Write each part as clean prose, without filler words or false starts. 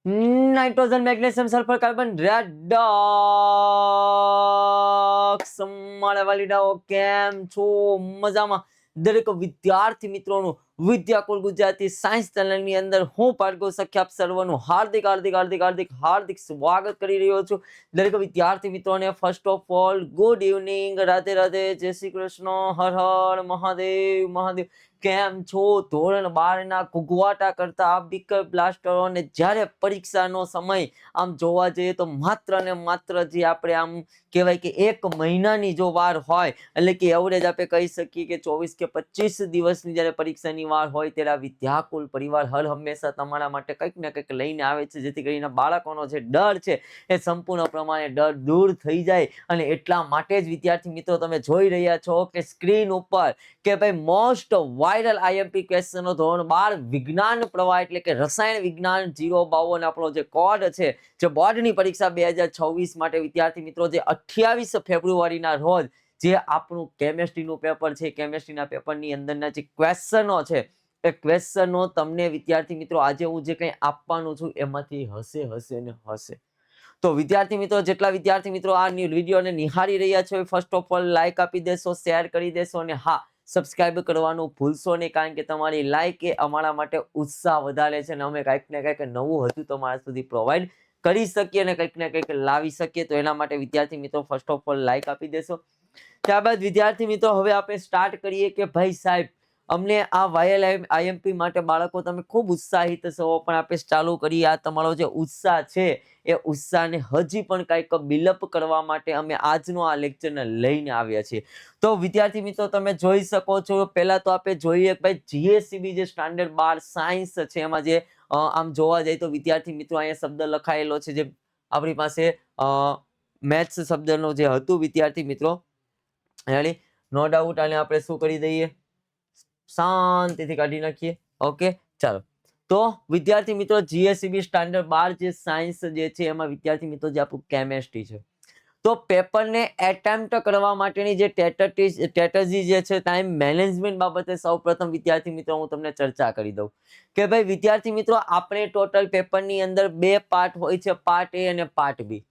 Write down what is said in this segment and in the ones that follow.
Nitrogen, magnesium, sulphur, carbon, redox મારા વાલીડાઓ કેમ છો? મજામાં? દરેક વિદ્યાર્થી મિત્રોનું વિદ્યાકુલ ગુજરાતી સાયન્સ ચેનલની અંદર હું પાર્ગો સખ્ય આપ સર્વનું હાર્દિક હાર્દિક હાર્દિક હાર્દિક હાર્દિક સ્વાગત કરી રહ્યો છું. દરેક વિદ્યાર્થી મિત્રોને first of all good evening, Radhe Radhe, જય શ્રી કૃષ્ણ, હર હર મહાદેવ મહાદેવ. કેમ છો? ધોરણ 12 ના કુગવાટા કરતા આ બીકર બ્લાસ્ટરોને જ્યારે પરીક્ષાનો સમય આમ જોવા જઈએ તો માત્ર ને માત્ર જે આપણે આમ કહેવાય કે એક મહિનાની જો વાર હોય, એટલે કે એવરેજ આપણે કહી શકીએ કે 24 કે 25 દિવસની જ્યારે પરીક્ષાની વાર હોય ત્યારે આ વિદ્યાકુલ પરિવાર હર હંમેશા તમારા માટે કંઈક ને કંઈક લઈને આવે છે, જેથી કરીને બાળકોનો જે ડર છે એ સંપૂર્ણ પ્રમાણે ડર દૂર થઈ જાય. અને એટલા માટે જ વિદ્યાર્થી મિત્રો તમે જોઈ રહ્યા છો કે સ્ક્રીન ઉપર કે ભાઈ મોસ્ટ વાયરલ આઈએમપી ક્વેશ્ચનો ધોરણ 12 વિજ્ઞાન પ્રવાહ એટલે કે રસાયણ વિજ્ઞાન 052 આપણો જે કોડ છે, જે બોર્ડની પરીક્ષા 2026 માટે વિદ્યાર્થી મિત્રો જે 28 ફેબ્રુઆરીના રોજ જે આપણું કેમેસ્ટ્રીનું પેપર છે, કેમેસ્ટ્રીના પેપરની અંદરના જે ક્વેશ્ચનો છે એ ક્વેશ્ચનો તમને વિદ્યાર્થી મિત્રો આજે હું જે કંઈ આપવાનું છું એમાંથી હશે ને હશે. તો વિદ્યાર્થી મિત્રો જેટલા વિદ્યાર્થી મિત્રો આ વિડીયોને નિહાળી રહ્યા છો ફર્સ્ટ ઓફ ઓલ લાઈક આપી દેશો, શેર કરી દેશો અને હા સબસ્ક્રાઇબ કરવાનું ભૂલશો નહીં, કારણ કે તમારી લાઈક એ અમારા માટે ઉત્સાહ વધારે છે અને અમે કંઈક ને કંઈક નવું હતું તમારા સુધી પ્રોવાઈડ કરી શકીએ અને કંઈક ને કંઈક લાવી શકીએ. તો એના માટે વિદ્યાર્થી મિત્રો ફર્સ્ટ ઓફ ઓલ લાઈક આપી દેશો. ત્યારબાદ વિદ્યાર્થી મિત્રો હવે આપણે સ્ટાર્ટ કરીએ કે ભાઈ સાહેબ અમને આ વાયલ આઈએમપી માટે બાળકો તમે ખૂબ ઉત્સાહિત છો, પણ આપણે ચાલુ કરીએ. આ તમારો જે ઉત્સાહ છે એ ઉત્સાહને હજી પણ કંઈક બિલ્ડઅપ કરવા માટે અમે આજનો આ લેક્ચરને લઈને આવ્યા છીએ. તો વિદ્યાર્થી મિત્રો તમે જોઈ શકો છો, પહેલા તો આપણે જોઈએ ભાઈ જીએસસીબી જે સ્ટાન્ડર્ડ 12 સાયન્સ છે એમાં જે આમ જોવા જાય તો વિદ્યાર્થી મિત્રો અહીંયા શબ્દ લખાયેલો છે જે આપણી પાસે મેથ્સ શબ્દનો જે હતું વિદ્યાર્થી મિત્રો, નો ડાઉટ આને આપણે શું કરી દઈએ, શાંતિથી કાઢી નાખીએ. ઓકે ચાલો. તો વિદ્યાર્થી મિત્રો જીએસસીબી સ્ટાન્ડર્ડ 12 જે સાયન્સ જે છે એમાં વિદ્યાર્થી મિત્રો જે આપણું કેમેસ્ટ્રી છે, તો પેપરને એટેમ્પ્ટ કરવા માટેની જે સ્ટ્રેટેજી જે છે ટાઈમ મેનેજમેન્ટ બાબતે સૌપ્રથમ વિદ્યાર્થી મિત્રો હું તમને ચર્ચા કરી દઉં કે ભાઈ વિદ્યાર્થી મિત્રો આપણે ટોટલ પેપરની અંદર 2 પાર્ટ હોય છે, પાર્ટ એ અને પાર્ટ બી.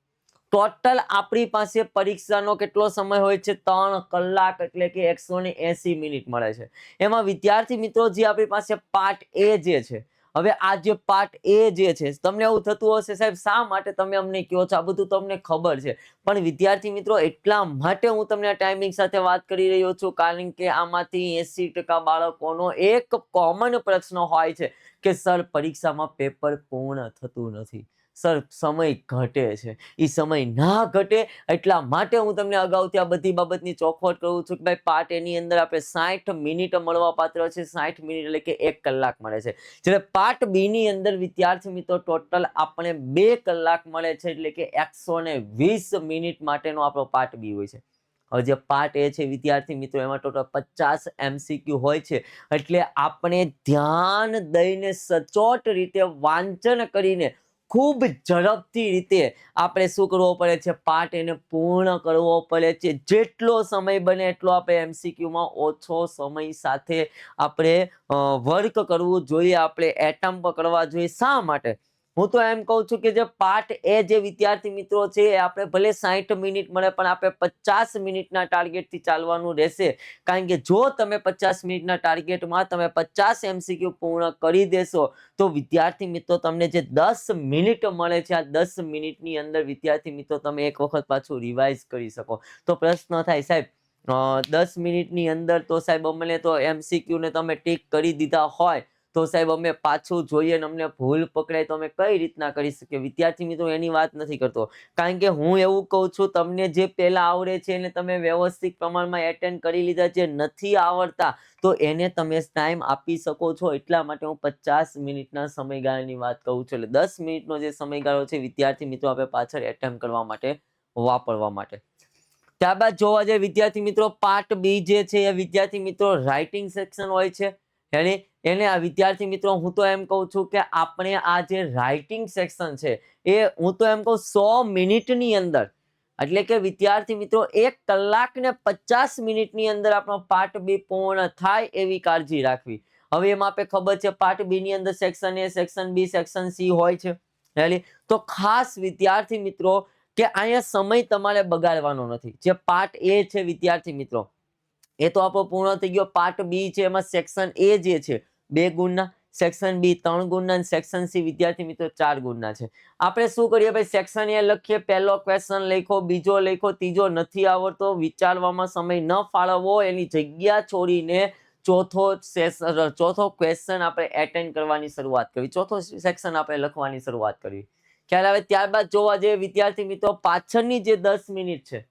ટોટલ આપણી પાસે પરીક્ષાનો કેટલો સમય હોય છે? 3 કલાક એટલે કે 180 મિનિટ મળે છે. એમાં વિદ્યાર્થી મિત્રો જે આપણી પાસે પાર્ટ એ જે છે, હવે આ જે પાર્ટ એ જે છે તમને એવું થતું હશે સાહેબ શા માટે તમે અમને કહો છો, આ બધું તમને ખબર છે, પણ વિદ્યાર્થી મિત્રો એટલા માટે હું તમને ટાઈમિંગ સાથે વાત કરી રહ્યો છું કારણ કે આમાંથી 80% બાળકોનો એક કોમન પ્રશ્ન હોય છે કે સર પરીક્ષામાં પેપર પૂર્ણ થતું નથી, સર સમય ઘટે છે. એ સમય ના ઘટે એટલા માટે હું તમને અગાઉથી આ બધી બાબતની ચોખવટ કરું છું કે ભાઈ પાર્ટ એની અંદર આપણે 60 મિનિટ મળવા પાત્ર છે, 60 મિનિટ એટલે કે 1 કલાક મળે છે. જ્યારે પાર્ટ બી ની અંદર વિદ્યાર્થી મિત્રો ટોટલ આપણે 2 કલાક મળે છે, એટલે કે 120 મિનિટ માટેનો આપણો પાર્ટ બી હોય છે. હવે જે પાર્ટ એ છે વિદ્યાર્થી મિત્રો એમાં ટોટલ 50 MCQ હોય છે, એટલે આપણે ધ્યાન દઈને સચોટ રીતે વાંચન કરીને ખૂબ ઝડપથી રીતે આપણે શું કરવો પડે છે, પાર્ટ એને પૂર્ણ કરવો પડે છે. જેટલો સમય બને એટલો આપણે એમસીક્યુમાં ઓછો સમય સાથે આપણે વર્ક કરવું જોઈએ, આપણે એટેમ્પ્ટ કરવા જોઈએ. શા માટે? હું તો એમ કહું છું કે જે પાર્ટ એ જે વિદ્યાર્થી મિત્રો છે એ આપણે ભલે 60 મિનિટ મળે પણ આપણે 50 મિનિટના ટાર્ગેટથી ચાલવાનું રહેશે, કારણ કે જો તમે 50 મિનિટના ટાર્ગેટમાં તમે 50 MCQ પૂર્ણ કરી દેશો તો વિદ્યાર્થી મિત્રો તમને જે 10 મિનિટ મળે છે આ 10 મિનિટની અંદર વિદ્યાર્થી મિત્રો તમે એક વખત પાછું રિવાઇઝ કરી શકો. તો પ્રશ્ન થાય સાહેબ 10 મિનિટની અંદર તો સાહેબ અમને તો MCQ ને તમે ટીક કરી દીધા હોય તો સાહેબ અમે પાછું જોઈએ ને અમને ભૂલ પકડાય તો અમે કઈ રીતના કરી શકીએ? વિદ્યાર્થી મિત્રો એની વાત નથી કરતો, કારણ કે હું એવું કહું છું તમને જે પહેલા આવડે છે એને તમે વ્યવસ્થિત પ્રમાણમાં એટેન્ડ કરી લીધા, જે નથી આવડતા તો એને તમે ટાઈમ આપી શકો છો. એટલા માટે હું 50 મિનિટના સમયગાળાની વાત કહું છું. એટલે 10 મિનિટનો જે સમયગાળો છે વિદ્યાર્થી મિત્રો આપણે પાછળ એટેમ્પ્ટ કરવા માટે વાપરવા માટે. ત્યારબાદ જોવા જઈએ વિદ્યાર્થી મિત્રો પાર્ટ બી જે છે એ વિદ્યાર્થી મિત્રો રાઇટિંગ સેક્શન હોય છે. એને આ વિદ્યાર્થી મિત્રો હું તો એમ કહું છું કે આપણે આ જે રાઇટિંગ સેક્શન છે એ હું તો એમ કહું 100 મિનિટની અંદર, એટલે કે વિદ્યાર્થી મિત્રો 1 કલાક ને 50 મિનિટની અંદર આપણો પાર્ટ બી પૂર્ણ થાય એવી કાળજી રાખવી. હવે એમાં આપણે ખબર છે પાર્ટ બી ની અંદર section A, section B, section C હોય છે. રેડી? તો ખાસ વિદ્યાર્થી મિત્રો કે અહીંયા સમય તમારે બગાડવાનો નથી. જે પાર્ટ એ છે વિદ્યાર્થી મિત્રો એ તો આપણો પૂર્ણ થઈ ગયો. પાર્ટ બી છે એમાં સેક્શન એ જે છે 2 ગુણના, સેક્શન બી 3 ગુણના અને સેક્શન સી વિદ્યાર્થી મિત્રો 4 ગુણના છે. આપણે શું કરીએ ભાઈ, સેક્શન એ લખીએ, પહેલો ક્વેશ્ચન લખો, બીજો લખો, ત્રીજો નથી આવડતો, વિચારવામાં સમય ન ફાળવવો, એની જગ્યા છોડીને ચોથો ક્વેશ્ચન આપણે એટેન્ડ કરવાની શરૂઆત કરવી, ચોથો સેક્શન આપણે લખવાની શરૂઆત કરવી. ખ્યાલ આવે? ત્યારબાદ જોવા જઈએ વિદ્યાર્થી મિત્રો પાછળની જે 10 મિનિટ છે,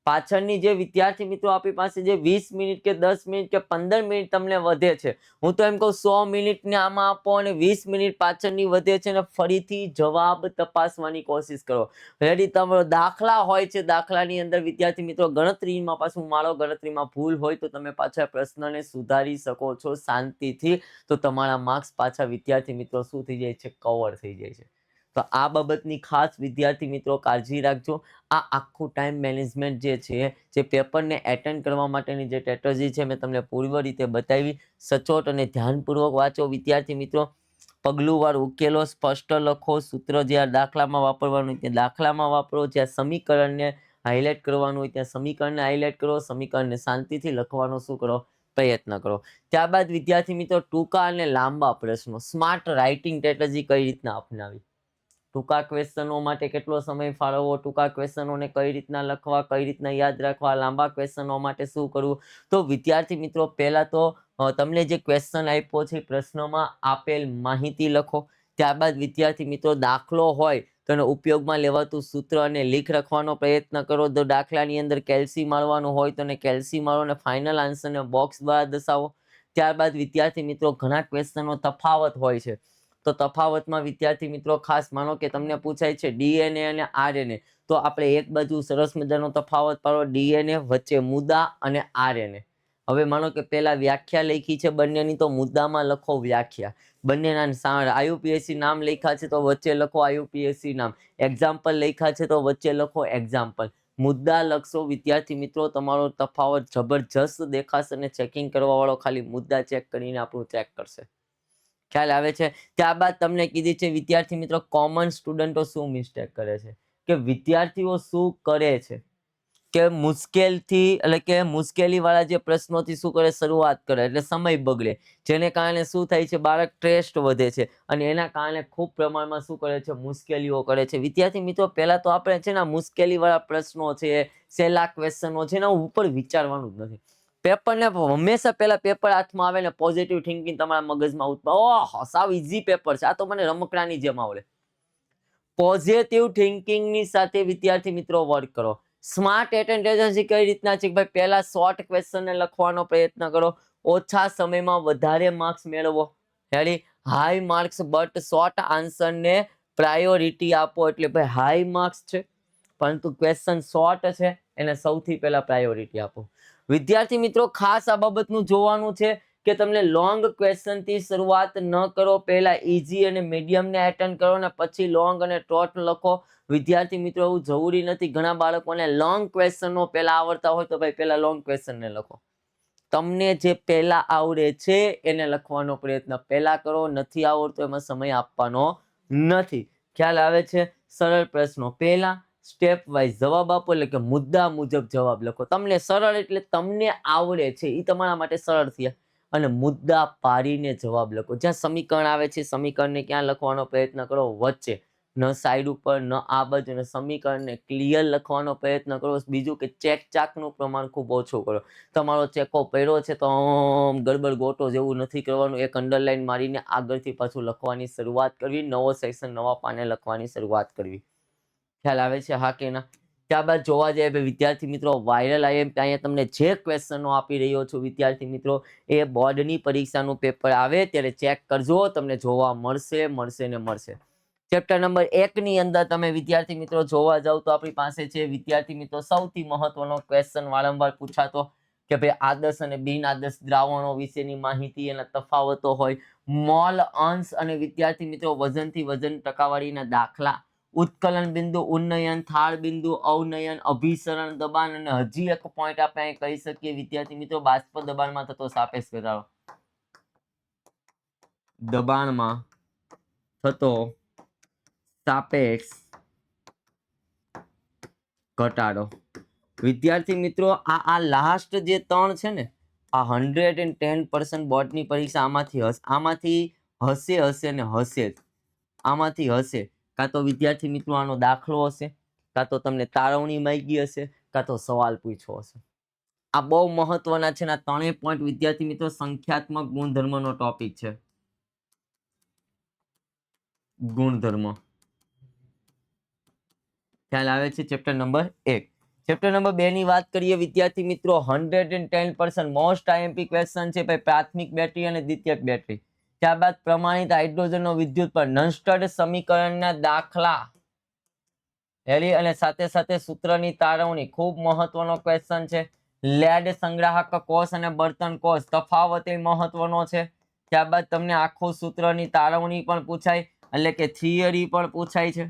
પાછળની જે વિદ્યાર્થી મિત્રો આપણી પાસે જે 20 મિનિટ કે 10 મિનિટ કે 15 મિનિટ તમને વધે છે, હું તો એમ કહું 100 મિનિટ ને આમાં આપો અને 20 મિનિટ પાછળની વધે છે ને ફરીથી જવાબ તપાસવાની કોશિશ કરો. રેડી? તમારો દાખલા હોય છે, દાખલાની અંદર વિદ્યાર્થી મિત્રો ગણતરીમાં પાછું મારો ગણતરીમાં ભૂલ હોય તો તમે પાછા પ્રશ્નને સુધારી શકો છો શાંતિથી. તો તમારા માર્ક્સ પાછા વિદ્યાર્થી મિત્રો શું થઈ જાય છે, કવર થઈ જાય છે. તો આ બાબતની ખાસ વિદ્યાર્થી મિત્રો કાળજી રાખજો. આ આખું ટાઈમ મેનેજમેન્ટ જે છે, જે પેપરને એટેન્ડ કરવા માટેની જે સ્ટ્રેટેજી છે મેં તમને પૂર્વ રીતે બતાવી. સચોટ અને ધ્યાનપૂર્વક વાંચો વિદ્યાર્થી મિત્રો. પગલુંવાર ઉકેલો, સ્પષ્ટ લખો, સૂત્ર જ્યાં દાખલામાં વાપરવાનું હોય ત્યાં દાખલામાં વાપરો, જ્યાં સમીકરણને હાઇલાઇટ કરવાનું હોય ત્યાં સમીકરણને હાઇલાઇટ કરો, સમીકરણને શાંતિથી લખવાનો શું કરો, પ્રયત્ન કરો. ત્યારબાદ વિદ્યાર્થી મિત્રો ટૂંકા અને લાંબા પ્રશ્નો, સ્માર્ટ રાઇટિંગ સ્ટ્રેટેજી કઈ રીતના અપનાવી, ટૂંકા ક્વેશ્ચનો માટે કેટલો સમય ફાળવવો, ટૂંકા ક્વેશ્ચનોને કઈ રીતના લખવા, કઈ રીતના યાદ રાખવા, લાંબા ક્વેશ્ચનો માટે શું કરવું. તો વિદ્યાર્થી મિત્રો પહેલા તો તમને જે ક્વેશ્ચન આપ્યો છે પ્રશ્નમાં આપેલ માહિતી લખો. ત્યારબાદ વિદ્યાર્થી મિત્રો દાખલો હોય તો એને ઉપયોગમાં લેવાતું સૂત્ર અને લીખ લખવાનો પ્રયત્ન કરો. તો દાખલાની અંદર કેલ્સી મારવાનું હોય તો એને કેલ્સી મારો અને ફાઇનલ આન્સરને બોક્સ દ્વારા દર્શાવો. ત્યારબાદ વિદ્યાર્થી મિત્રો ઘણા ક્વેશ્ચનો તફાવત હોય છે, તો તફાવતમાં વિદ્યાર્થી મિત્રો ખાસ માનો કે તમને પૂછાય છે ડીએનએ અને આરએનએ, તો આપણે એક બાજુ સરસ મજાનો તફાવત પાડો, ડીએનએ વચ્ચે મુદ્દા અને આરએનએ. હવે માનો કે પેલા વ્યાખ્યા લખી છે બંનેની, તો મુદ્દામાં લખો વ્યાખ્યા, બંનેના આયુપીએસસી નામ લખ્યા છે તો વચ્ચે લખો આયુપીએસસી નામ, એક્ઝામ્પલ લખ્યા છે તો વચ્ચે લખો એક્ઝામ્પલ. મુદ્દા લખશો વિદ્યાર્થી મિત્રો તમારો તફાવત જબરજસ્ત દેખાશે અને ચેકિંગ કરવા વાળો ખાલી મુદ્દા ચેક કરીને આપણું ચેક કરશે. ખ્યાલ આવે છે? ત્યારબાદ તમને કીધી છે વિદ્યાર્થી મિત્રો કોમન સ્ટુડન્ટો શું મિસ્ટેક કરે છે, કે વિદ્યાર્થીઓ શું કરે છે કે મુશ્કેલથી એટલે કે મુશ્કેલી વાળા જે પ્રશ્નોથી શું કરે, શરૂઆત કરે એટલે સમય બગડે, જેને કારણે શું થાય છે, બાળક સ્ટ્રેસ વધે છે અને એના કારણે ખૂબ પ્રમાણમાં શું કરે છે, મુશ્કેલીઓ કરે છે. વિદ્યાર્થી મિત્રો પહેલા તો આપણે છે ને મુશ્કેલી વાળા પ્રશ્નો છે, સહેલા ક્વેશ્ચનો છે એના ઉપર વિચારવાનું જ નથી. પેપરને હંમેશા પહેલા પેપર હાથમાં આવે ને પોઝિટિવ થિંકિંગ તમારા મગજમાં ઓહ સાવ ઈઝી પેપર છે, આ તો મને રમકડાની જેમ આવડે. પોઝિટિવ થિંકિંગની સાથે વિદ્યાર્થી મિત્રો વર્ક કરો. સ્માર્ટ એટેન્ડન્સી કઈ રીતના છે કે ભાઈ પહેલા શોર્ટ ક્વેશ્ચનને લખવાનો પ્રયત્ન કરો, ઓછા સમયમાં વધારે માર્ક્સ મેળવો. Ready? High marks but short આન્સરને પ્રાયોરિટી આપો. એટલે ભાઈ હાઈ માર્ક્સ છે પરંતુ ક્વેશ્ચન શોર્ટ છે એને સૌથી પહેલા પ્રાયોરિટી આપો. વિદ્યાર્થી મિત્રો ખાસ આ બાબતનું જોવાનું છે કે તમને લોંગ ક્વેશ્ચન થી શરૂઆત ન કરો, પહેલા ઈઝી અને મીડિયમ ને એટેન્ડ કરો ને પછી લોંગ અને શોર્ટ લખો. વિદ્યાર્થી મિત્રો એવું જરૂરી નથી, ઘણા બાળકોને લોંગ ક્વેશ્ચનો પહેલા આવડતા હોય તો ભાઈ પહેલા લોંગ ક્વેશ્ચન ને લખો. તમને જે પહેલા આવડે છે એને લખવાનો પ્રયત્ન પહેલા કરો, નથી આવડતો એમાં સમય આપવાનો નથી. ખ્યાલ આવે છે? સરળ પ્રશ્નો પહેલા સ્ટેપ વાઇઝ જવાબ આપો, એટલે કે મુદ્દા મુજબ જવાબ લખો. તમને સરળ એટલે તમને આવડે છે એ તમારા માટે સરળ થયા, અને મુદ્દા પાડીને જવાબ લખો. જ્યાં સમીકરણ આવે છે સમીકરણને ક્યાં લખવાનો પ્રયત્ન કરો, વચ્ચે, ન સાઈડ ઉપર ન આ બાજુ, અને સમીકરણને ક્લિયર લખવાનો પ્રયત્ન કરો. બીજું કે ચેક ચાકનું પ્રમાણ ખૂબ ઓછું કરો. તમારો ચેકો પડ્યો છે તો ગડબડ ગોટો જેવું નથી કરવાનું, એક અંડરલાઈન મારીને આગળથી પાછું લખવાની શરૂઆત કરવી, નવો સેક્શન નવા પાને લખવાની શરૂઆત કરવી. ખ્યાલ આવે છે? હા કે ના? ત્યારબાદ જોવા જઈએ વિદ્યાર્થી મિત્રો વાયરલ આઈએમપી, અહીંયા તમને જે ક્વેશ્ચનો આપી રહ્યો છું વિદ્યાર્થી મિત્રો એ બોર્ડની પરીક્ષાનું પેપર આવે ત્યારે ચેક કરજો, તમને જોવા મળશે ને મળશે. ચેપ્ટર નંબર 1 ની અંદર તમે વિદ્યાર્થી મિત્રો જોવા જાવ તો આપણી પાસે છે વિદ્યાર્થી મિત્રો સૌથી મહત્વનો ક્વેશ્ચન વારંવાર પૂછાતો કે ભાઈ આદર્શ અને બિન આદર્શ દ્રાવણો વિશેની માહિતી, એના તફાવતો હોય, મોલ, અંશ અને વિદ્યાર્થી મિત્રો વજનથી વજન ટકાવારીના દાખલા, ઉત્કલન બિંદુ, ઉન્નયન, થાળ બિંદુ, અવનયન, અભિસરણ, દબાણ, અને હજી એક પોઈન્ટ આપણે કહી શકીએ વિદ્યાર્થી મિત્રો બાષ્પ દબાણમાં થતો સાપેક્ષ ઘટાડો. દબાણમાં થતો સાપેક્ષ ઘટાડો. વિદ્યાર્થી મિત્રો આ લાસ્ટ જે 3 છે ને આ 110% બોર્ડની પરીક્ષા આમાંથી હશે ને હશે જ. આમાંથી હશે કાં તો વિદ્યાર્થી મિત્રો આનો દાખલો હશે, કાં તો તમને તારવણી માંગી હશે, કાં તો સવાલ પૂછ્યો હશે. આ બહુ મહત્વના છે ને આ 3 પોઈન્ટ વિદ્યાર્થી મિત્રો સંખ્યાત્મક ગુણધર્મનો ટોપિક છે. ગુણધર્મ ખ્યાલ આવે છે. Chapter number 1. ચેપ્ટર નંબર 2 ની વાત કરીએ વિદ્યાર્થી મિત્રો 110% મોસ્ટ આઈએમપી ક્વેશ્ચન છે ભાઈ પ્રાથમિક બેટરી અને દ્વિતીયક બેટરી. ત્યારબાદ પ્રમાણિત હાઇડ્રોજનનો વિદ્યુત પર નનસ્ટર્ડ સમીકરણના દાખલા અને સાથે સાથે સૂત્રની તારવણી ખૂબ મહત્વનો ક્વેશ્ચન છે. લેડ સંગ્રાહક કોષ અને બળતણ કોષ તફાવત એ મહત્વનો છે. ત્યારબાદ તમને આખું સૂત્રની તારવણી પણ પૂછાય એટલે કે થિયરી પણ પૂછાય છે.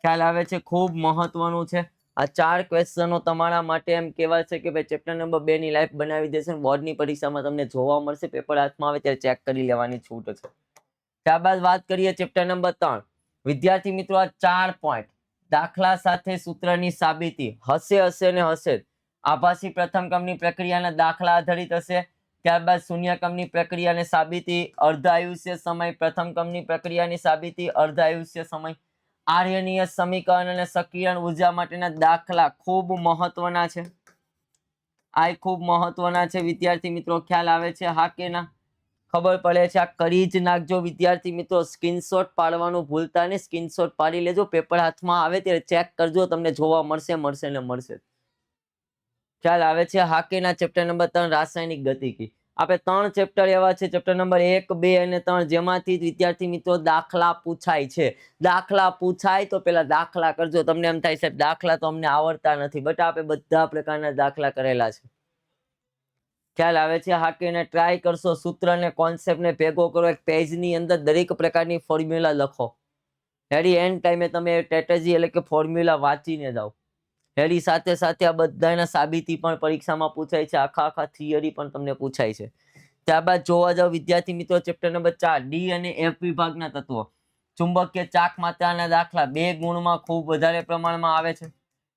ખ્યાલ આવે છે. ખૂબ મહત્વનું છે. આ 4 ક્વેશ્ચનો તમારા માટે એમ કહેવાય છે કે ભાઈ ચેપ્ટર નંબર 2 ની લાઈફ બનાવી દેશે. બોર્ડની પરીક્ષામાં તમને જોવા મળશે. પેપર હાથમાં આવે ત્યારે ચેક કરી લેવાની છૂટ છે. ત્યારબાદ વાત કરીએ ચેપ્ટર નંબર 3. વિદ્યાર્થી મિત્રો આ 4 પોઈન્ટ દાખલા સાથે સૂત્રની સાબિતી હશે ને હશે. આભાસી પ્રથમ ક્રમની પ્રક્રિયાના દાખલા આધારિત હશે. ત્યારબાદ શૂન્ય ક્રમની પ્રક્રિયાની સાબિતી અર્ધ આયુષ્ય સમય, પ્રથમ ક્રમની પ્રક્રિયાની સાબિતી અર્ધ આયુષ્ય સમય, આર્યનીય સમીકરણ અને સક્રિયણ ઉર્જા માટેના દાખલા ખૂબ મહત્વના છે. આ ખૂબ મહત્વના છે વિદ્યાર્થી મિત્રો. ખ્યાલ આવે છે? હા કે ના? ખબર પડે છે? આ કરી જ નાખજો વિદ્યાર્થી મિત્રો. સ્ક્રીનશોટ પાડવાનું ભૂલતા નહીં. સ્ક્રીનશોટ પાડી લેજો. પેપર હાથમાં આવે ત્યારે ચેક કરજો. તમને જોવા મળશે ને મળશે. ખ્યાલ આવે છે? હા કે ના? ચેપ્ટર નંબર 3 રાસાયણિક ગતિકી. આપણે 3 ચેપ્ટર એવા છે ચેપ્ટર નંબર 1, 2 અને 3 જેમાંથી વિદ્યાર્થી મિત્રો દાખલા પૂછાય છે. દાખલા પૂછાય તો પેલા દાખલા કરજો. તમને એમ થાય સાહેબ દાખલા તો અમને આવડતા નથી, બટ આપણે બધા પ્રકારના દાખલા કરેલા છે. ખ્યાલ આવે છે? હા કે ના? ટ્રાય કરશો. સૂત્ર અને કોન્સેપ્ટને ભેગો કરો. એક પેજની અંદર દરેક પ્રકારની ફોર્મ્યુલા લખો. એડી એન્ડ ટાઈમે તમે સ્ટ્રેટેજી એટલે કે ફોર્મ્યુલા વાંચીને જાઓ. એની સાથે સાથે આ બધાના સાબિતી પણ પરીક્ષામાં પૂછાય છે. આખા થિયરી પણ તમને પૂછાય છે. ત્યારબાદ જોવા જાવ વિદ્યાર્થી મિત્રો ચેપ્ટર નંબર 4 ડી અને એફ વિભાગના તત્વો. ચુંબકીય ચાક માત્રાના દાખલા 2 ગુણમાં ખૂબ વધારે પ્રમાણમાં આવે છે.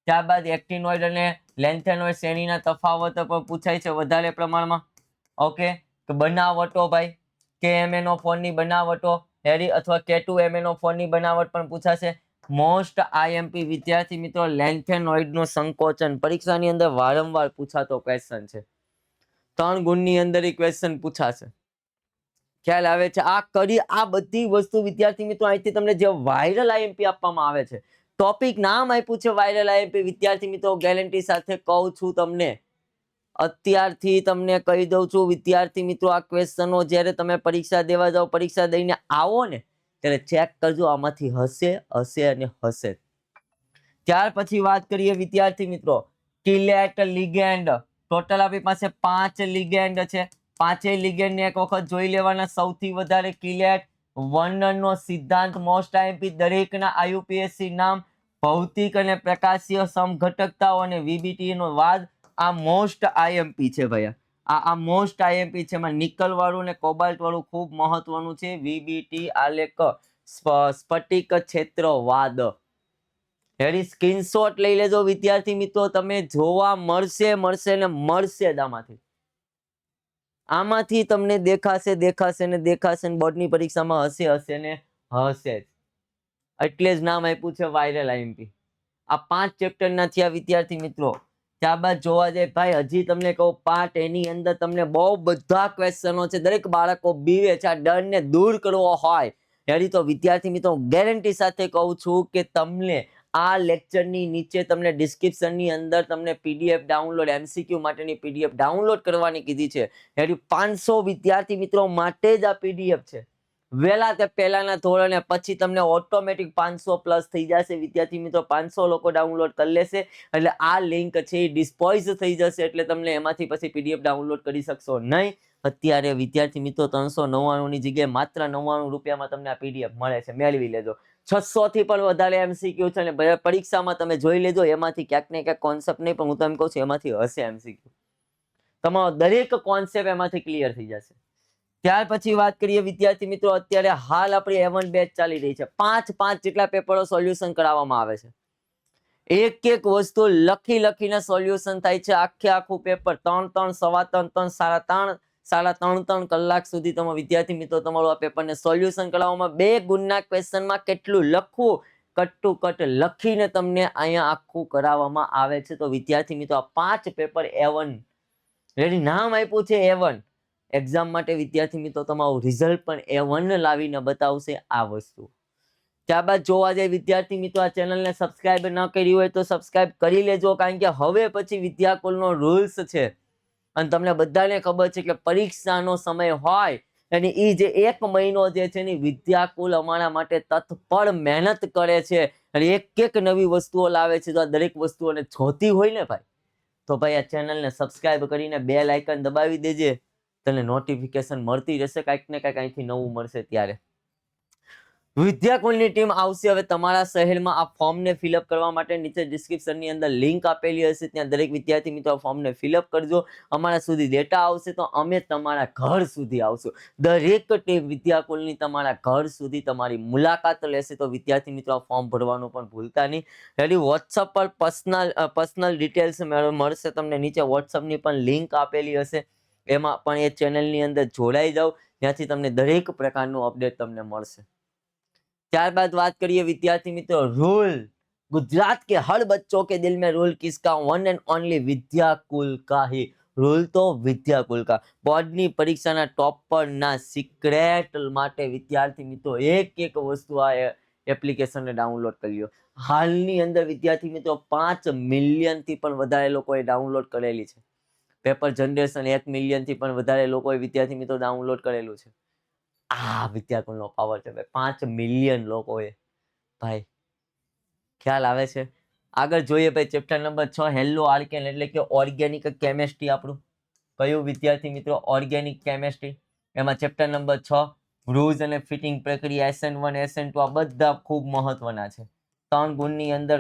ત્યારબાદ એક્ટિનોઇડ અને લેન્થેનોઇડ શ્રેણીના તફાવતો પણ પૂછાય છે વધારે પ્રમાણમાં. ઓકે, તો બનાવટો ભાઈ KMnO4 ની બનાવટો અથવા K2MnO4 ની બનાવટ પણ પૂછાશે. મોસ્ટ આઈએમપી વિદ્યાર્થી મિત્રો લેન્થેનોઇડ નું સંકોચન પરીક્ષાની અંદર વારંવાર પૂછાતો ક્વેશ્ચન છે. 3 ગુણની અંદર એ ક્વેશ્ચન પૂછાશે. ખ્યાલ આવે છે? આ બધી વસ્તુ વિદ્યાર્થી મિત્રો અહીંથી તમને જે વાયરલ આઈએમપી આપવામાં આવે છે, ટોપિક નામ આપ્યું છે વાયરલ આઈએમપી. વિદ્યાર્થી મિત્રો ગેરંટી સાથે કહું છું તમને, અત્યારથી તમને કહી દઉં છું વિદ્યાર્થી મિત્રો આ ક્વેશ્ચનો જ્યારે તમે પરીક્ષા દેવા જાઓ, પરીક્ષા દઈને આવો ને ત્યારે ચેક કરજો. આમાંથી હશે અને હશે. ત્યાર પછી વાત કરીએ વિદ્યાર્થી મિત્રો કિલેટ લિગેન્ડ. ટોટલ આપણી પાસે 5 લિગેન્ડ છે. 5 લિગેન્ડ ને એક વખત જોઈ લેવાના. સૌથી વધારે કિલેટ, વર્ણનનો સિદ્ધાંત મોસ્ટ આઈએમપી, દરેકના IUPAC નામ, ભૌતિક અને પ્રકાશીય સમઘટકતાઓ અને VBT નો વાદ. આ મોસ્ટ આઈએમપી છે ભાઈ. આ મોસ્ટ આઈએમપી છે. એમાં નિકલ વાળું ને કોબાલ્ટ વાળું ખૂબ મહત્વનું છે. VBT આલેખ સ્ફટિક ક્ષેત્રવાદ. એની સ્ક્રીનશોટ લઈ લેજો વિદ્યાર્થી મિત્રો. તમે જોવા મળશે ને મળશે જ આમાંથી તમને દેખાશે ને બોર્ડની પરીક્ષામાં હશે ને હશે જ. એટલે જ નામ આપ્યું છે વાયરલ આઈએમપી. આ 5 ચેપ્ટર ના થયા વિદ્યાર્થી મિત્રો. ત્યારબાદ જોવા જાય ભાઈ હજી તમને કહું પાર્ટ એની અંદર તમને બહુ બધા ક્વેશ્ચનો છે. દરેક બાળકો બીવે છે. આ ડરને દૂર કરવો હોય એની તો વિદ્યાર્થી મિત્રો ગેરંટી સાથે કહું છું કે તમને આ લેક્ચરની નીચે તમને ડિસ્ક્રિપ્શનની અંદર તમને PDF ડાઉનલોડ MCQ માટેની PDF ડાઉનલોડ કરવાની કીધી છે. એની 500 વિદ્યાર્થી મિત્રો માટે જ આ PDF છે. વહેલા તે પહેલાના ધોરણે પછી તમને ઓટોમેટિક 500 પ્લસ થઈ જશે વિદ્યાર્થી મિત્રો. 500 લોકો ડાઉનલોડ કરી લેશે એટલે આ લિંક છે એ ડિસ્પોઝ થઈ જશે એટલે તમને એમાંથી પછી PDF ડાઉનલોડ કરી શકશો નહીં. અત્યારે વિદ્યાર્થી મિત્રો 399 ની જગ્યાએ માત્ર 99 રૂપિયામાં તમને આ PDF મળે છે. મેળવી લેજો. 600 થી પણ વધારે MCQ છે ને પરીક્ષામાં તમે જોઈ લેજો. એમાંથી ક્યાંક ને ક્યાંક કોન્સેપ્ટ નહીં પણ હું તમને કહું છું એમાંથી હશે MCQ. તમારો દરેક કોન્સેપ્ટ એમાંથી ક્લિયર થઈ જશે. ત્યાર પછી વાત કરીએ વિદ્યાર્થી મિત્રો, અત્યારે હાલ આપણી A1 બેચ ચાલી રહી છે. 5 જેટલા પેપરો સોલ્યુશન કરાવવામાં આવે છે. એક વસ્તુ લખીને સોલ્યુશન થાય છે. આખું પેપર 3 સવા 3 સાડા 3 કલાક સુધી તમે વિદ્યાર્થી મિત્રો તમારું આ પેપરને સોલ્યુશન કરાવવામાં 2 ગુણના ક્વેશ્ચનમાં કેટલું લખવું, કટ ટુ કટ લખીને તમને અહીંયા આખું કરાવવામાં આવે છે. તો વિદ્યાર્થી મિત્રો આ 5 પેપર A1 રેડી નામ આપ્યું છે A1 એક્ઝામ માટે. વિદ્યાર્થી મિત્રો તમારું રિઝલ્ટ પણ A1 લાવીને બતાવશે આ વસ્તુ. ત્યારબાદ જોવા જાય વિદ્યાર્થી મિત્રો, આ ચેનલને સબસ્ક્રાઇબ ન કરી હોય તો સબસ્ક્રાઇબ કરી લેજો, કારણ કે હવે પછી વિદ્યાકુલનો રૂલ્સ છે અને તમને બધાને ખબર છે કે પરીક્ષાનો સમય હોય અને એ જે 1 મહિનો જે છે ને વિદ્યાકુલ અમારા માટે તત્પર મહેનત કરે છે અને એક નવી વસ્તુઓ લાવે છે. તો આ દરેક વસ્તુઓને જોતી હોય ને ભાઈ, તો ભાઈ આ ચેનલને સબસ્ક્રાઇબ કરીને બેલ આઇકન દબાવી દેજે. તને નોટિફિકેશન મળતી રહેશે, કાંઈક ને કાંઈક અહીંથી નવું મળશે ત્યારે. વિદ્યાકુલની ટીમ આવશે હવે તમારા શહેરમાં. આ ફોર્મને ફિલઅપ કરવા માટે નીચે ડિસ્ક્રિપ્શનની અંદર લિંક આપેલી હશે, ત્યાં દરેક વિદ્યાર્થી મિત્રો ફોર્મને ફિલઅપ કરજો. અમારા સુધી ડેટા આવશે તો અમે તમારા ઘર સુધી આવશું. દરેક ટીમ વિદ્યાકુલની તમારા ઘર સુધી તમારી મુલાકાત લેશે. તો વિદ્યાર્થી મિત્રો ફોર્મ ભરવાનું પણ ભૂલતા નહીં. રેડી વોટ્સઅપ પર પર્સનલ ડિટેલ્સ મળશે તમને. નીચે વોટ્સઅપની પણ લિંક આપેલી હશે, એમાં પણ એ ચેનલની અંદર જોડાઈ જાઓ, ત્યાંથી તમને દરેક પ્રકારનું અપડેટ તમને મળશે. ત્યારબાદ વાત કરીએ વિદ્યાર્થી મિત્રો, रूल गुजरात के हर बच्चों के दिल में रूल किसका? वन एंड ओनली विद्याकुल का ही रूल. तो विद्याकुल का બોર્ડની પરીક્ષાના ટોપરના સિક્રેટ માટે વિદ્યાર્થી મિત્રો એક વસ્તુ આ એપ્લિકેશનને ડાઉનલોડ કરી લો. હાલની અંદર વિદ્યાર્થી મિત્રો 5 મિલિયનથી પણ વધારે લોકોએ ડાઉનલોડ કરેલી છે. પેપર જનરેશન 1 મિલિયનથી પણ વધારે લોકોએ વિદ્યાર્થી મિત્રો ડાઉનલોડ કરેલું છે. આ વિદ્યાકુલનો પાવર છે ભાઈ. 5 મિલિયન લોકોએ, ભાઈ ખ્યાલ આવે છે. આગળ જોઈએ ભાઈ ચેપ્ટર નંબર 6 હેલો આલ્કેન એટલે કે ઓર્ગેનિક કેમેસ્ટ્રી. આપણું કયું વિદ્યાર્થી મિત્રો? Organic chemistry. એમાં ચેપ્ટર નંબર 6 રૂઝ અને ફિટિંગ પ્રક્રિયા SN1 SN2 આ બધા ખૂબ મહત્વના છે. 3 ગુણની અંદર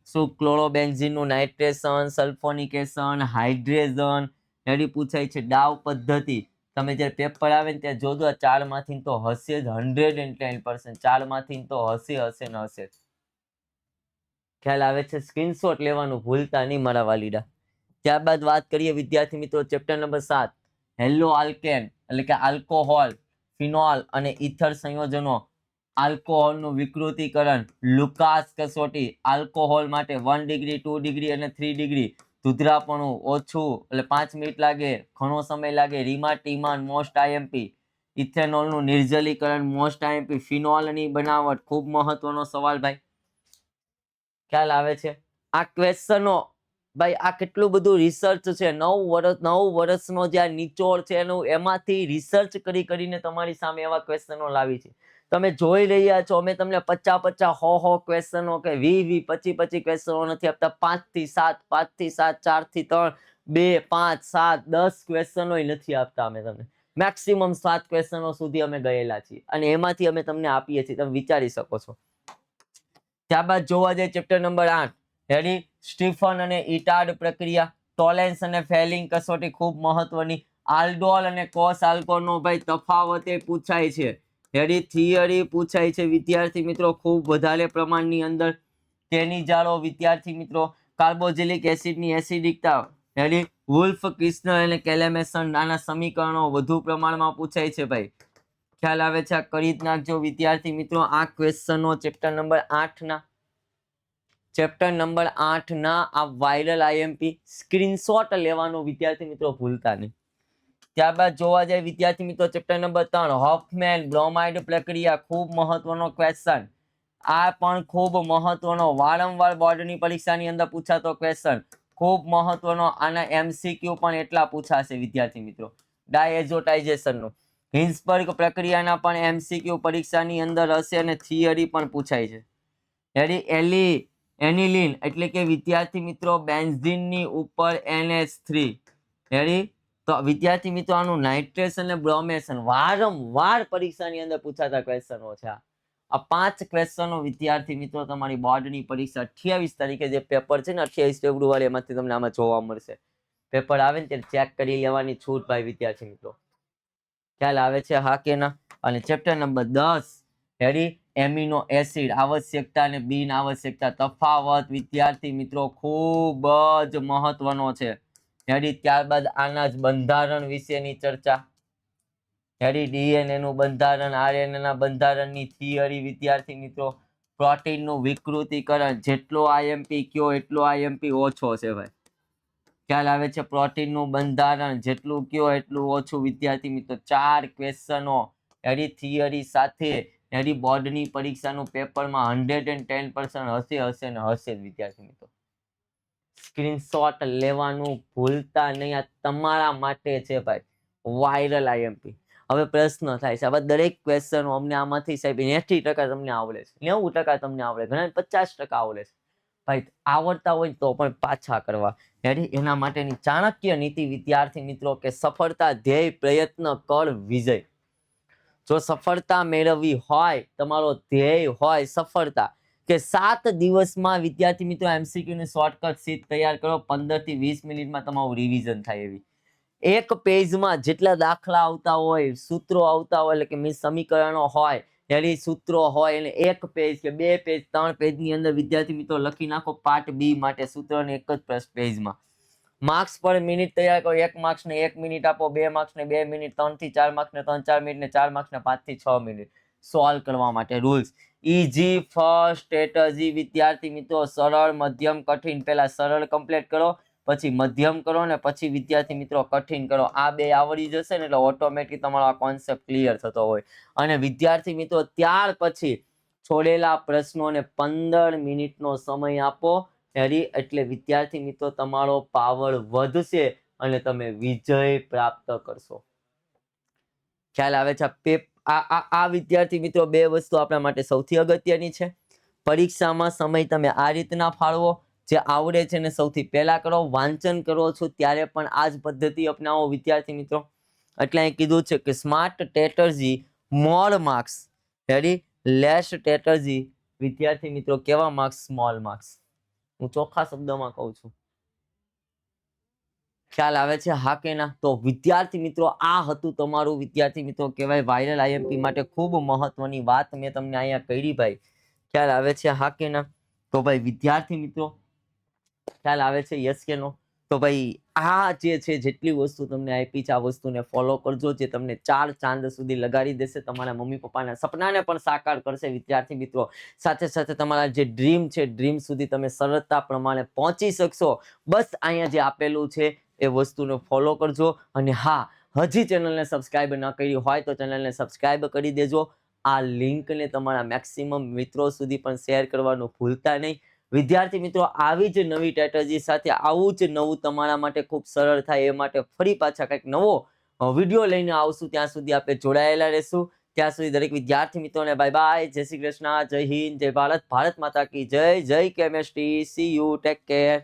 શું ક્લોરોબેન્ઝીનનું નાઇટ્રેશન, સલ્ફોનિકેશન, હાઇડ્રેઝન એડી પૂછાય છે. ડાવ પદ્ધતિ તમે જ્યારે પેપર આવે ને ત્યાં જોજો, 4 માંથી તો હશે જ 110%. 4 માંથી તો હશે ને હશે. ખ્યાલ આવે છે? સ્ક્રીનશોટ લેવાનું ભૂલતા નહીં મારા વાલીડા. ત્યારબાદ વાત કરીએ વિદ્યાર્થી મિત્રો ચેપ્ટર નંબર 7 હેલો આલ્કેન એટલે કે આલ્કોહોલ, ફિનોલ અને ઇથર સંયોજનો. આલ્કોહોલનું વિકૃતિકરણ, લુકાસ કસોટી. આલ્કોહોલ માટે 1 ડિગ્રી 2 ડિગ્રી અને 3 ડિગ્રી. ધૂધરાપણું ઓછું એટલે 5 મિનિટ લાગે, ઘણો સમય લાગે. રીમાટીમાન મોસ્ટ IMP. ઇથેનોલનું નિર્જલીકરણ મોસ્ટ IMP. ફિનોલની બનાવટ ખૂબ મહત્વનો સવાલ ભાઈ. ખ્યાલ આવે છે? આ ક્વેશ્ચનો ભાઈ આ કેટલું બધું રિસર્ચ છે. 9 વર્ષનો જે આ નિચોડ છે એમાંથી રિસર્ચ કરીને તમારી સામે એવા ક્વેશ્ચનો લાવી છે. તમે જોઈ રહ્યા છો અમે તમને 50 100 ક્વેશ્ચનો કે 20 25 ક્વેશ્ચનો નથી આપતા. 5 થી 7 4 થી 3 2 5 7 10 ક્વેશ્ચનો નથી આપતા અમે તમને. મેક્સિમમ 7 ક્વેશ્ચનો સુધી અમે ગયેલા છીએ અને એમાંથી અમે તમને આપીએ છીએ. તમે વિચારી શકો છો. ત્યારબાદ જોવા જાય ચેપ્ટર નંબર 8 રેડી સ્ટીફન અને ઇટાર્ડ પ્રક્રિયા. ટોલેન્સ અને ફેલિંગ કસોટી ખૂબ મહત્વની. આલ્ડોલ અને કોસ આલ્કોહોલનો ભાઈ તફાવત એ પૂછાય છે. રેડી થિયરી પૂછાય છે વિદ્યાર્થી મિત્રો ખૂબ વધારે પ્રમાણની અંદર. તેની જાળો વિદ્યાર્થી મિત્રો કાર્બોક્સિલિક એસિડની એસિડિકતા. રેડી વુલ્ફ ક્રિસ્નર અને કેલેમેસન આના સમીકરણો વધુ પ્રમાણમાં પૂછાય છે ભાઈ. ખ્યાલ આવે છે? આ કરી જ નાખજો વિદ્યાર્થી મિત્રો. આ ક્વેશ્ચનો ચેપ્ટર નંબર 8 ના આ વાયરલ IMP સ્ક્રીનશોટ લેવાનો વિદ્યાર્થી મિત્રો ભૂલતા નહીં. ત્યારબાદ જોવા જાય વિદ્યાર્થી મિત્રો ચેપ્ટર નંબર 3 હોફમેન બ્રોમાઇડ પ્રક્રિયા. ખૂબ મહત્વનો ક્વેશ્ચન. આ પણ ખૂબ મહત્વનો, વારંવાર બોર્ડની પરીક્ષાની અંદર પૂછાતો ક્વેશ્ચન. ખૂબ મહત્વનો. આના MCQ પણ એટલા પૂછાશે વિદ્યાર્થી મિત્રો. ડાયએઝોટાઇઝેશનનું. હિન્સબર્ગ પ્રક્રિયાના પણ MCQ પરીક્ષાની અંદર હશે અને થિયરી પણ પૂછાય છે. એનિલિન એટલે કે વિદ્યાર્થી મિત્રો બેન્ઝીનની ઉપર NH3. રેડી તો વિદ્યાર્થી મિત્રો આનું નાઇટ્રેશન અને બ્રોમેશન વારંવાર પરીક્ષાની અંદર પૂછાતા ક્વેશ્ચનો છે. આ 5 ક્વેશ્ચનો વિદ્યાર્થી મિત્રો તમારી બોર્ડની પરીક્ષા 28 તારીખે જે પેપર છે ને 28 ફેબ્રુઆરી એમાંથી તમને આમાં જોવા મળશે. પેપર આવે ને ત્યારે ચેક કરી લેવાની છૂટ ભાઈ વિદ્યાર્થી મિત્રો. ખ્યાલ આવે છે હા કે ના? અને chapter number 10 ready, amino acid આવશ્યકતા અને બિન આવશ્યકતા તફાવત વિદ્યાર્થી મિત્રો ખૂબ જ મહત્વનો છે રેડી. ત્યારબાદ આના જ બંધારણ વિશેની ચર્ચા રેડી, ડીએનએ નું બંધારણ, આરએનએ ના બંધારણની થિયરી વિદ્યાર્થી મિત્રો, પ્રોટીનનું વિકૃતિકરણ, જેટલો આઈએમપી કયો એટલો આઈએમપી ઓછો છે ભાઈ. ખ્યાલ આવે છે? પ્રોટીનનું બંધારણ જેટલું કયો એટલું ઓછું વિદ્યાર્થી મિત્રો. 4 ક્વેશ્ચનો એડી થિયરી સાથે એડી બોર્ડની પરીક્ષાનું પેપરમાં 110% હશે ને હશે જ વિદ્યાર્થી મિત્રો. સ્ક્રીનશોટ લેવાનું ભૂલતા નહીં, આ તમારા માટે છે ભાઈ, વાયરલ આઈએમપી. હવે પ્રશ્ન થાય છે, હવે દરેક ક્વેશ્ચન અમને આમાંથી સાહેબ 80% તમને આવડે છે, 90% તમને આવડે, ઘણા 50% આવડે છે. ભાઈ આવડતા હોય તો પણ પાછા કરવા રેડી. એના માટેની ચાણક્ય નીતિ વિદ્યાર્થી મિત્રો કે સફળતા ધ્યેય પ્રયત્ન કર વિજય. જો સફળતા મેળવવી હોય, તમારો ધ્યેય હોય સફળતા, કે 7 દિવસમાં વિદ્યાર્થી મિત્રો એમસીક્યુ ની શોર્ટકટ શીટ તૈયાર કરો, 15 થી 20 મિનિટમાં તમારું રિવિઝન થાય એવી. એક પેજમાં જેટલા દાખલા આવતા હોય, સૂત્રો આવતા હોય, એટલે કે સમીકરણો હોય, એની સૂત્રો હોય, એને 1 પેજ કે 2 પેજ 3 પેજની અંદર વિદ્યાર્થી મિત્રો લખી નાખો. પાર્ટ બી માટે સૂત્રને એક જ પેજમાં. માર્ક્સ પર મિનિટ તૈયાર કરો. 1 માર્ક્સ ને 1 મિનિટ આપો, 2 માર્ક્સ ને 2 મિનિટ, 3 થી 4 માર્ક્સ ને 3-4 મિનિટ, ને 4 માર્ક્સ ને 5 થી 6 મિનિટ સોલ્વ કરવા માટે. રૂલ્સ ઈઝી ફર્સ્ટ સ્ટ્રેટેજી વિદ્યાર્થી મિત્રો, સરળ મધ્યમ કઠિન. પહેલા સરળ કમ્પ્લીટ કરો, પછી મધ્યમ કરો, ને પછી વિદ્યાર્થી મિત્રો કઠિન કરો. આ બે આવડી જશે ને એટલે ઓટોમેટિક તમારો આ કોન્સેપ્ટ ક્લિયર થતો હોય. અને વિદ્યાર્થી મિત્રો ત્યાર પછી છોડેલા પ્રશ્નોને 15 મિનિટનો સમય આપો એટલે વિદ્યાર્થી મિત્રો તમારો પાવર વધશે અને તમે વિજય પ્રાપ્ત કરશો. ખ્યાલ આવે છે? આ વિદ્યાર્થી મિત્રો 2 વસ્તુ આપણા માટે સૌથી અગત્યની છે. પરીક્ષામાં સમય તમે આ રીતના ફાળવો, જે આવડે છે ને સૌથી પહેલા કરો. વાંચન કરો છો ત્યારે પણ આ જ પદ્ધતિ અપનાવો વિદ્યાર્થી મિત્રો. એટલે અહીં કીધું છે કે સ્માર્ટ સ્ટ્રેટેજી મોર માર્ક્સ રેડી, લેસ સ્ટ્રેટેજી વિદ્યાર્થી મિત્રો કેવા માર્ક્સ? Small marks. હું ચોખ્ખા શબ્દમાં કહું છું. ખ્યાલ આવે છે હા કે ના? તો વિદ્યાર્થી મિત્રો આ હતું તમારું વિદ્યાર્થી મિત્રો કહેવાય વાયરલ આઈએમપી માટે ખૂબ મહત્વની વાત મેં તમને અહીંયા કરી ભાઈ. ખ્યાલ આવે છે હા કે ના? તો ભાઈ વિદ્યાર્થી મિત્રો ખ્યાલ આવે છે યસ કે નો? તો ભાઈ આ જે છે જેટલી વસ્તુ તમને આપી છે આ વસ્તુને ફોલો કરજો, જે તમને 4 ચાંદ સુધી લગાડી દેશે, તમારા મમ્મી પપ્પાના સપનાને પણ સાકાર કરશે વિદ્યાર્થી મિત્રો. સાથે સાથે તમારા જે ડ્રીમ છે ડ્રીમ સુધી તમે સરળતા પ્રમાણે પહોંચી શકશો. બસ અહીંયા જે આપેલું છે એ વસ્તુને ફોલો કરજો. અને હા, હજી ચેનલને સબસ્ક્રાઇબ ન કરી હોય તો ચેનલને સબસ્ક્રાઇબ કરી દેજો. આ લિંકને તમારા મેક્સિમમ મિત્રો સુધી પણ શેર કરવાનું ભૂલતા નહીં વિદ્યાર્થી મિત્રો. આવી જ નવી સ્ટ્રેટેજી સાથે આવું જ નવું તમારા માટે ખૂબ સરળ થાય એ માટે ફરી પાછા કંઈક નવો વિડીયો લઈને આવશું. ત્યાં સુધી આપણે જોડાયેલા રહેશું. ત્યાં સુધી દરેક વિદ્યાર્થી મિત્રોને બાય બાય, જય શ્રી કૃષ્ણ, જય હિન્દ, જય ભારત, ભારત માતા કી જય, જય chemistry, C you, take care.